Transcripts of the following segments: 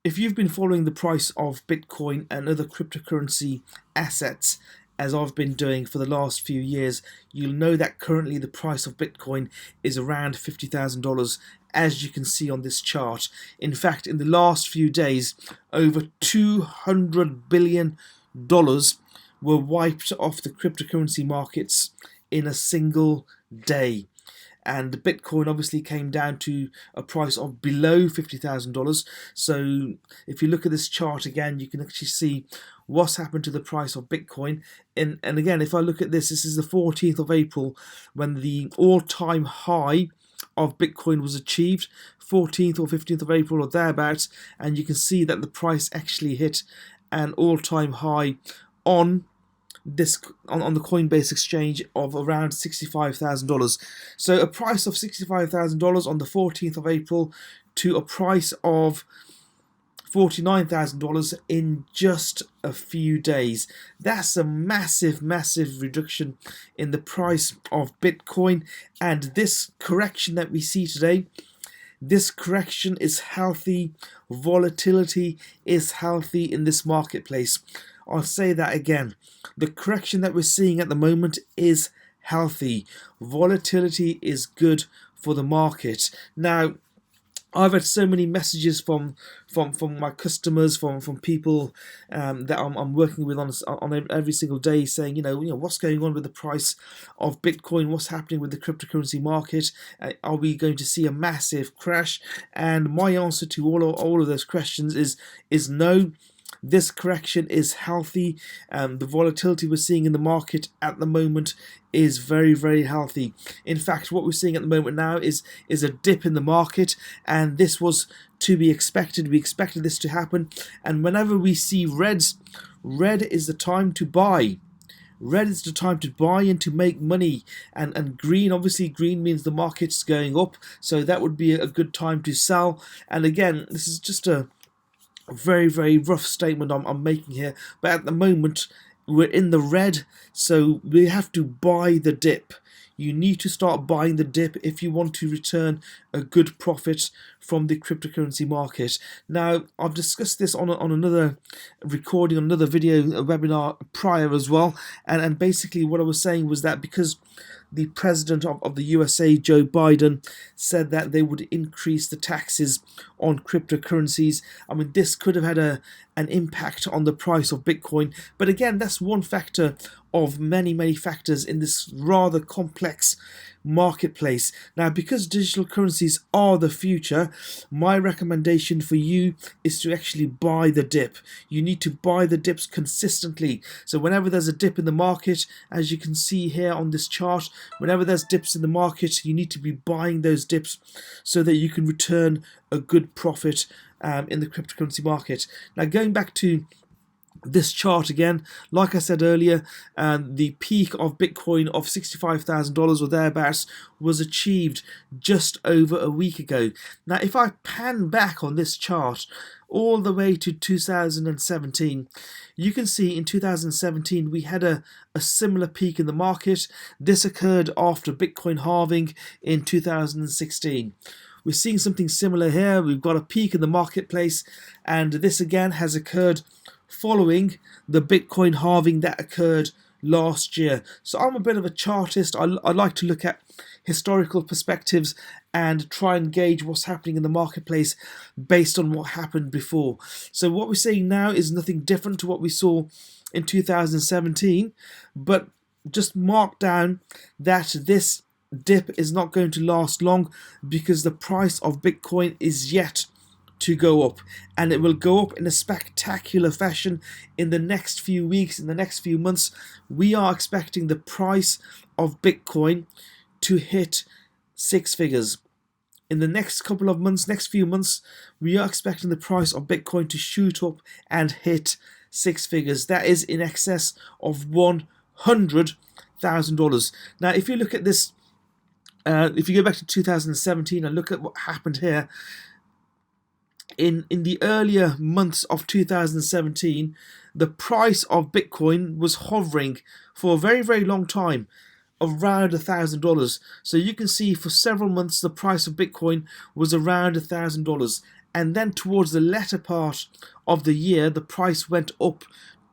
If you've been following the price of Bitcoin and other cryptocurrency assets, as I've been doing for the last few years, you'll know that currently the price of Bitcoin is around $50,000, as you can see on this chart. In fact, in the last few days, over $200 billion were wiped off the cryptocurrency markets in a single day. And Bitcoin obviously came down to a price of below $50,000. So if you look at this chart again, you can actually see what's happened to the price of Bitcoin. And again, if I look at this is the 14th of April when the all-time high of Bitcoin was achieved, 14th or 15th of April or thereabouts, and you can see that the price actually hit an all-time high on on the Coinbase exchange of around $65,000. So a price of $65,000 on the 14th of April to a price of $49,000 in just a few days. That's a massive reduction in the price of Bitcoin, and this correction that we see today, this correction is healthy. Volatility is healthy in this marketplace. I'll say that again. The correction that we're seeing at the moment is healthy. Volatility is good for the market. Now, I've had so many messages from my customers, from people that I'm working with on every single day, saying, you know, what's going on with the price of Bitcoin? What's happening with the cryptocurrency market? Are we going to see a massive crash? And my answer to all of those questions is no. This correction is healthy. The volatility we're seeing in the market at the moment is very healthy. In fact, what we're seeing at the moment now is a dip in the market, and this was to be expected. We expected this to happen, and whenever we see red is the time to buy. Red is the time to buy and to make money, and green, obviously green means the market's going up, so that would be a good time to sell. And again, this is just a very rough statement I'm making here, but at the moment we're in the red, so we have to buy the dip. You need to start buying the dip if you want to return a good profit from the cryptocurrency market. Now, I've discussed this on another recording, on another video, a webinar prior as well, and basically what I was saying was that because the president of the USA, Joe Biden, said that they would increase the taxes on cryptocurrencies. I mean, this could have had an impact on the price of Bitcoin. But again, that's one factor of many factors in this rather complex marketplace. Now, because digital currencies are the future, my recommendation for you is to actually buy the dip. You need to buy the dips consistently. So whenever there's a dip in the market, as you can see here on this chart, whenever there's dips in the market, you need to be buying those dips so that you can return a good profit in the cryptocurrency market. Now, going back to this chart again, like I said earlier, the peak of Bitcoin of $65,000 or thereabouts was achieved just over a week ago. Now, if I pan back on this chart all the way to 2017, you can see in 2017 we had a similar peak in the market. This occurred after Bitcoin halving in 2016. We're seeing something similar here. We've got a peak in the marketplace, and this again has occurred following the Bitcoin halving that occurred last year. So I'm a bit of a chartist. I like to look at historical perspectives and try and gauge what's happening in the marketplace based on what happened before. So what we're seeing now is nothing different to what we saw in 2017, but just mark down that this dip is not going to last long, because the price of Bitcoin is yet to go up, and it will go up in a spectacular fashion in the next few weeks, in the next few months. We are expecting the price of Bitcoin to hit six figures. In the next couple of months, next few months, we are expecting the price of Bitcoin to shoot up and hit six figures. That is in excess of $100,000. Now, if you look at this, if you go back to 2017 and look at what happened here, in the earlier months of 2017, the price of Bitcoin was hovering for a very long time around $1,000. So you can see for several months the price of Bitcoin was around $1,000, and then towards the latter part of the year, the price went up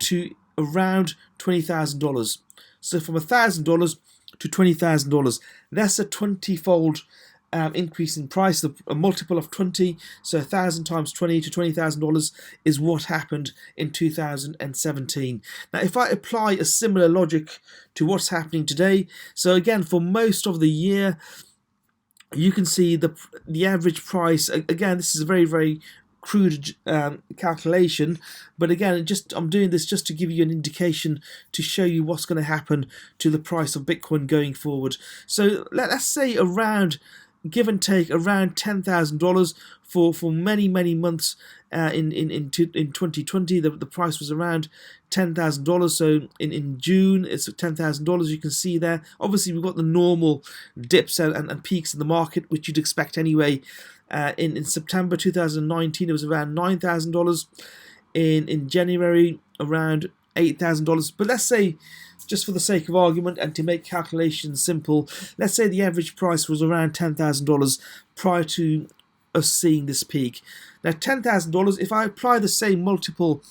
to around $20,000. So from $1,000 to $20,000, that's a 20-fold increase in price, a multiple of 20. So 1,000 times 20 to $20,000 is what happened in 2017. Now, if I apply a similar logic to what's happening today, so again, for most of the year, you can see the average price. Again, this is a very crude calculation, but again, I'm doing this just to give you an indication to show you what's going to happen to the price of Bitcoin going forward. So let's say around, give and take, around $10,000 for many months in 2020. The price was around $10,000. So in June it's $10,000. You can see there. Obviously, we've got the normal dips and peaks in the market, which you'd expect anyway. In September 2019, it was around $9,000. In January, around $8,000. But let's say, just for the sake of argument and to make calculations simple, let's say the average price was around $10,000 prior to us seeing this peak. Now, $10,000, if I apply the same multiple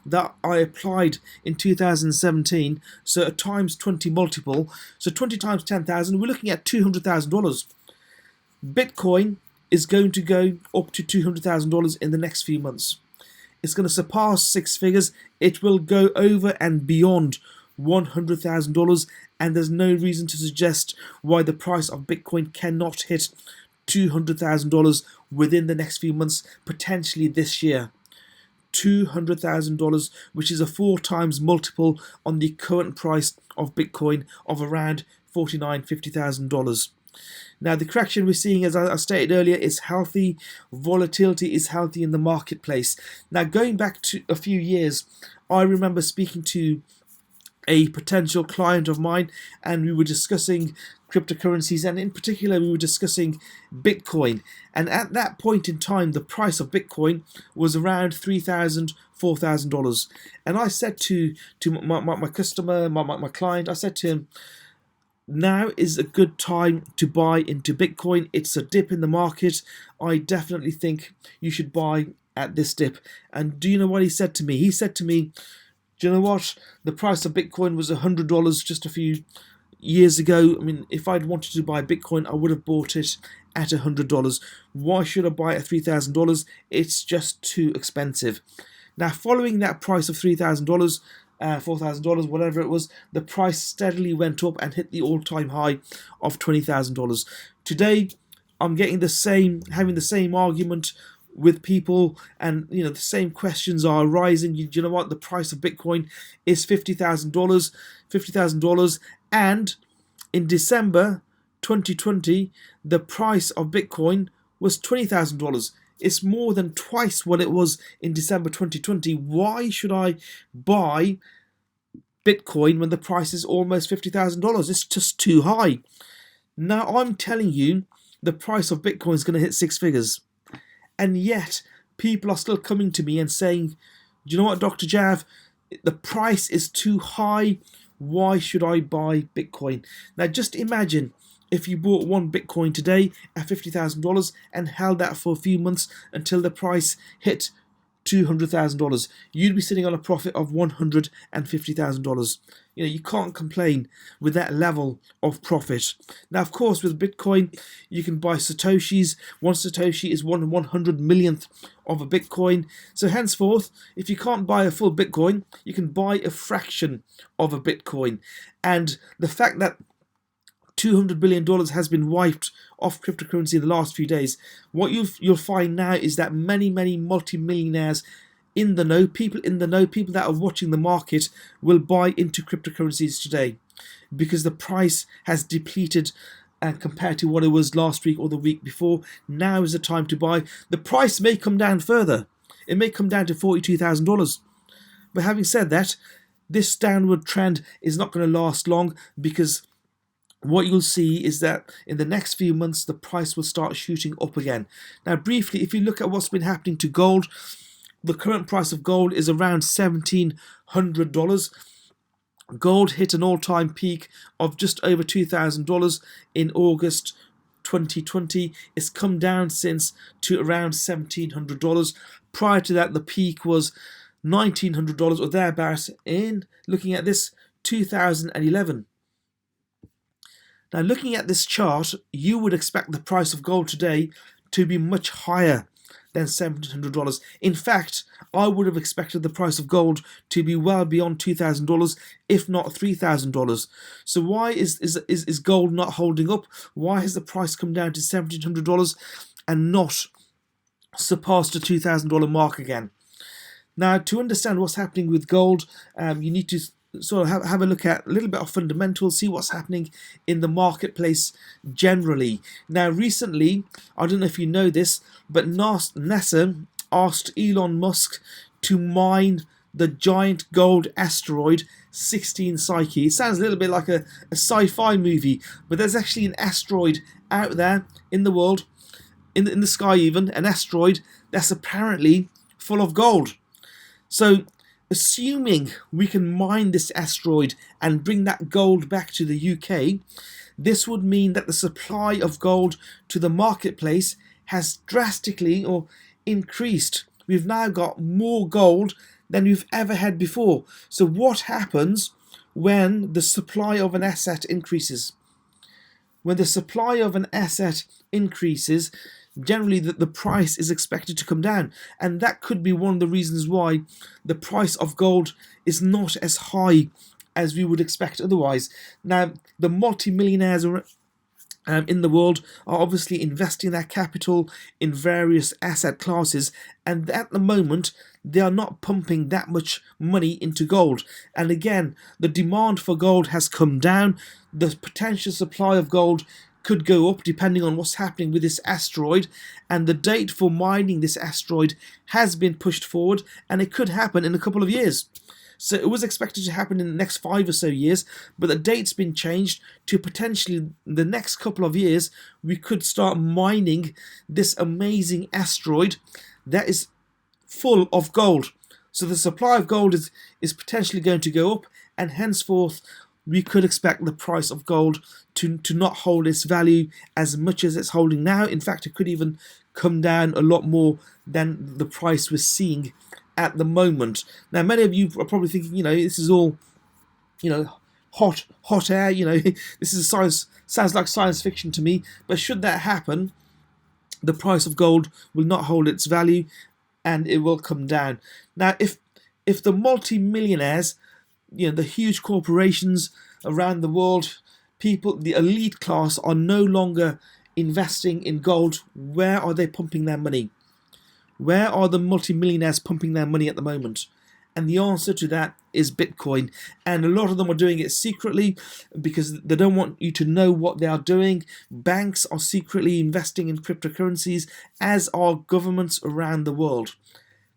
that I applied in 2017, so a times 20 multiple, so 20 times 10,000, we're looking at $200,000. Bitcoin is going to go up to $200,000 in the next few months. It's going to surpass six figures. It will go over and beyond $100,000, and there's no reason to suggest why the price of Bitcoin cannot hit $200,000 within the next few months, potentially this year. $200,000, which is a 4 times multiple on the current price of Bitcoin of around $49,000-$50,000. Now, the correction we're seeing, as I stated earlier, is healthy. Volatility is healthy in the marketplace. Now, going back to a few years, I remember speaking to a potential client of mine, and we were discussing cryptocurrencies, and in particular we were discussing Bitcoin. And at that point in time, the price of Bitcoin was around $3,000, $4,000. And I said to my customer, my client, I said to him, now is a good time to buy into Bitcoin. It's a dip in the market. I definitely think you should buy at this dip. And do you know what he said to me? He said to me, do you know what? The price of Bitcoin was $100 just a few years ago. I mean, if I'd wanted to buy Bitcoin, I would have bought it at $100. Why should I buy it at $3,000? It's just too expensive. Now, following that price of $3,000, $4,000, whatever it was, the price steadily went up and hit the all-time high of $20,000. Today, I'm having the same argument with people, and the same questions are arising. You know what? The price of Bitcoin is $50,000, and in December 2020, the price of Bitcoin was $20,000. It's more than twice what it was in December 2020. Why should I buy Bitcoin when the price is almost $50,000? It's just too high. Now, I'm telling you, the price of Bitcoin is going to hit six figures. And yet, people are still coming to me and saying, do you know what, Dr. Jav? The price is too high. Why should I buy Bitcoin? Now, just imagine if you bought one Bitcoin today at $50,000 and held that for a few months until the price hit $200,000. You'd be sitting on a profit of $150,000. You can't complain with that level of profit. Now, of course, with Bitcoin, you can buy Satoshis. One Satoshi is 1/100 millionth of a Bitcoin. So henceforth, if you can't buy a full Bitcoin, you can buy a fraction of a Bitcoin. And the fact that $200 billion has been wiped off cryptocurrency in the last few days, what you'll find now is that many multimillionaires in the know, people that are watching the market, will buy into cryptocurrencies today because the price has depleted compared to what it was last week or the week before. Now is the time to buy. The price may come down further. It may come down to $42,000. But having said that, this downward trend is not going to last long, because what you'll see is that in the next few months, the price will start shooting up again. Now, briefly, if you look at what's been happening to gold, the current price of gold is around $1,700. Gold hit an all-time peak of just over $2,000 in August 2020. It's come down since to around $1,700. Prior to that, the peak was $1,900 or thereabouts in, looking at this, 2011. Now, looking at this chart, you would expect the price of gold today to be much higher than $1,700. In fact, I would have expected the price of gold to be well beyond $2,000, if not $3,000. So why is gold not holding up? Why has the price come down to $1,700 and not surpassed the $2,000 mark again? Now, to understand what's happening with gold, you need to sort of have a look at a little bit of fundamentals, see what's happening in the marketplace generally. Now, recently, I don't know if you know this, but NASA asked Elon Musk to mine the giant gold asteroid 16 Psyche. It sounds a little bit like a sci-fi movie, but there's actually an asteroid out there in the world, in the sky even, an asteroid that's apparently full of gold. So, assuming we can mine this asteroid and bring that gold back to the UK, this would mean that the supply of gold to the marketplace has drastically or increased. We've now got more gold than we've ever had before. So what happens when the supply of an asset increases? When the supply of an asset increases, generally the price is expected to come down, and that could be one of the reasons why the price of gold is not as high as we would expect otherwise. Now, the multimillionaires in the world are obviously investing their capital in various asset classes, and at the moment they are not pumping that much money into gold. And again, the demand for gold has come down. The potential supply of gold could go up depending on what's happening with this asteroid, and the date for mining this asteroid has been pushed forward, and it could happen in a couple of years. So it was expected to happen in the next 5 or so years, but the date's been changed to potentially the next couple of years. We could start mining this amazing asteroid that is full of gold. So the supply of gold is potentially going to go up, and henceforth we could expect the price of gold to not hold its value as much as it's holding now. In fact, it could even come down a lot more than the price we're seeing at the moment. Now, many of you are probably thinking, this is all, hot air, this is sounds like science fiction to me. But should that happen, the price of gold will not hold its value and it will come down. Now, if the multi-millionaires, the huge corporations around the world, people, the elite class are no longer investing in gold, where are they pumping their money? Where are the multimillionaires pumping their money at the moment? And the answer to that is Bitcoin. And a lot of them are doing it secretly because they don't want you to know what they are doing. Banks are secretly investing in cryptocurrencies, as are governments around the world.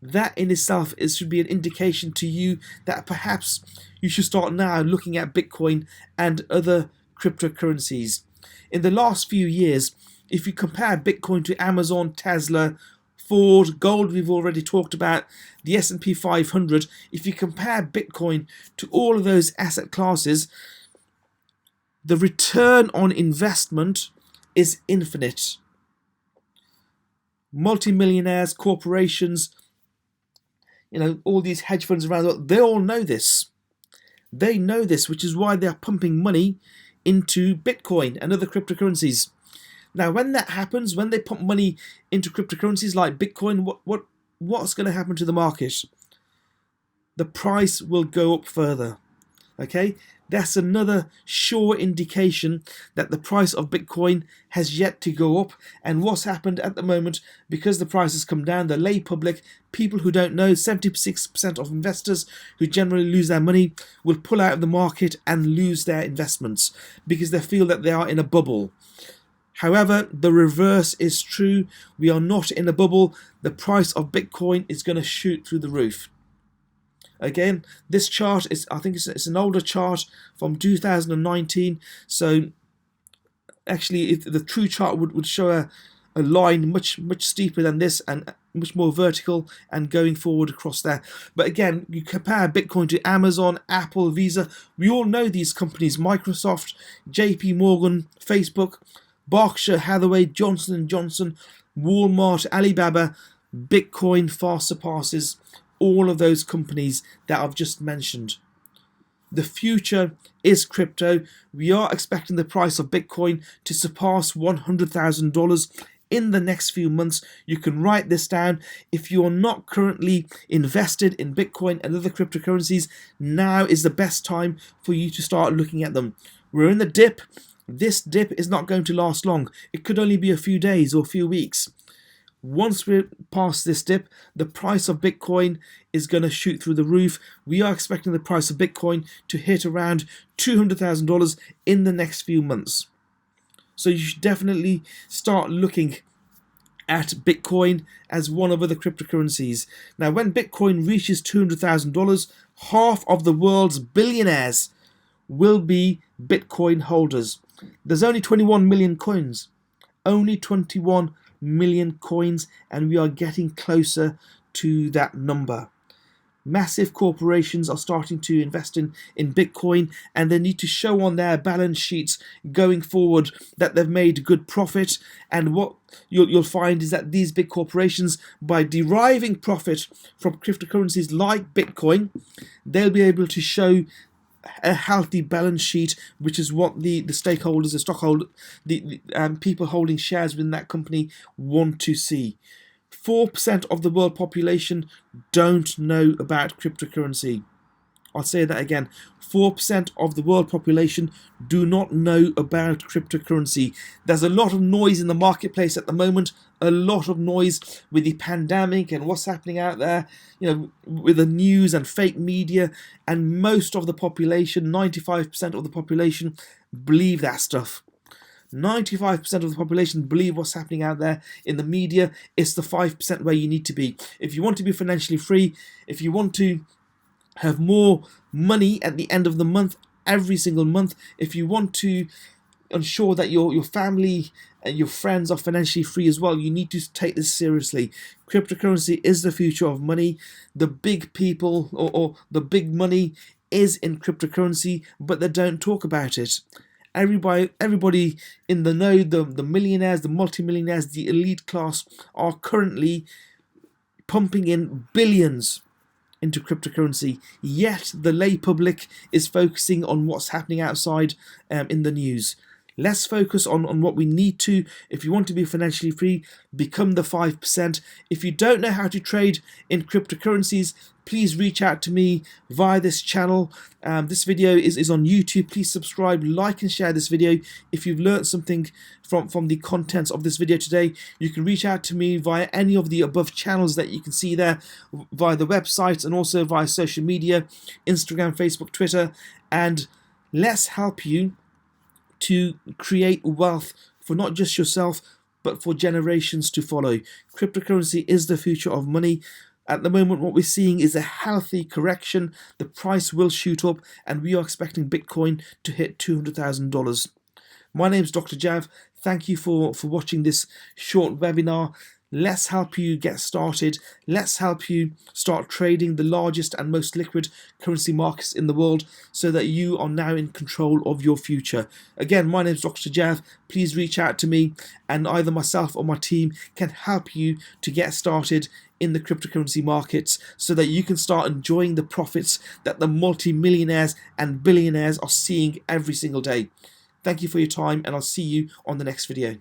That in itself should be an indication to you that perhaps you should start now looking at Bitcoin and other cryptocurrencies. In the last few years, if you compare Bitcoin to Amazon, Tesla, Ford, gold we've already talked about, the S&P 500, if you compare Bitcoin to all of those asset classes, the return on investment is infinite. Multimillionaires, corporations, all these hedge funds around the world, they all know this. They know this, which is why they are pumping money into Bitcoin and other cryptocurrencies. Now, when that happens, when they pump money into cryptocurrencies like Bitcoin, what's going to happen to the market? The price will go up further. Okay, that's another sure indication that the price of Bitcoin has yet to go up. And what's happened at the moment, because the price has come down, the lay public, people who don't know, 76% of investors who generally lose their money will pull out of the market and lose their investments because they feel that they are in a bubble. However, the reverse is true. We are not in a bubble. The price of Bitcoin is going to shoot through the roof. Again, this chart is, I think it's an older chart from 2019. So actually, if the true chart would show a line much steeper than this and much more vertical and going forward across there. But again, you compare Bitcoin to Amazon, Apple, Visa. We all know these companies, Microsoft, JP Morgan, Facebook. Berkshire Hathaway, Johnson and Johnson, Walmart, Alibaba, Bitcoin far surpasses all of those companies that I've just mentioned. The future is crypto. We are expecting the price of Bitcoin to surpass $100,000 in the next few months. You can write this down. If you are not currently invested in Bitcoin and other cryptocurrencies, now is the best time for you to start looking at them. We're in the dip. This dip is not going to last long. It could only be a few days or a few weeks. Once we're past this dip, the price of Bitcoin is going to shoot through the roof. We are expecting the price of Bitcoin to hit around $200,000 in the next few months. So you should definitely start looking at Bitcoin as one of other cryptocurrencies. Now, when Bitcoin reaches $200,000, half of the world's billionaires will be Bitcoin holders. There's only 21 million coins. Only 21 million coins, and we are getting closer to that number. Massive corporations are starting to invest in Bitcoin, and they need to show on their balance sheets going forward that they've made good profit. And what you'll find is that these big corporations, by deriving profit from cryptocurrencies like Bitcoin, they'll be able to show a healthy balance sheet, which is what the stakeholders, the stockholders, the people holding shares within that company want to see. 4% of the world population don't know about cryptocurrency. I'll say that again. 4% of the world population do not know about cryptocurrency. There's a lot of noise in the marketplace at the moment, a lot of noise with the pandemic and what's happening out there, with the news and fake media, and most of the population, 95% of the population, believe that stuff. 95% of the population believe what's happening out there in the media. It's the 5% where you need to be. If you want to be financially free, if you want to have more money at the end of the month, every single month, if you want to ensure that your family and your friends are financially free as well, you need to take this seriously. Cryptocurrency is the future of money. The big people or the big money is in cryptocurrency, but they don't talk about it. Everybody in the know, the millionaires, the multimillionaires, the elite class are currently pumping in billions into cryptocurrency, yet the lay public is focusing on what's happening outside in the news. Let's focus on what we need to. If you want to be financially free, become the 5%. If you don't know how to trade in cryptocurrencies, please reach out to me via this channel. This video is on YouTube. Please subscribe, like and share this video. If you've learned something from the contents of this video today, you can reach out to me via any of the above channels that you can see there, via the website and also via social media, Instagram, Facebook, Twitter, and let's help you to create wealth for not just yourself, but for generations to follow. Cryptocurrency is the future of money. At the moment, what we're seeing is a healthy correction. The price will shoot up, and we are expecting Bitcoin to hit $200,000. My name is Dr. Jav. Thank you for watching this short webinar. Let's help you get started. Let's help you start trading the largest and most liquid currency markets in the world so that you are now in control of your future. Again, my name is Dr. Jav. Please reach out to me and either myself or my team can help you to get started in the cryptocurrency markets so that you can start enjoying the profits that the multi-millionaires and billionaires are seeing every single day. Thank you for your time, and I'll see you on the next video.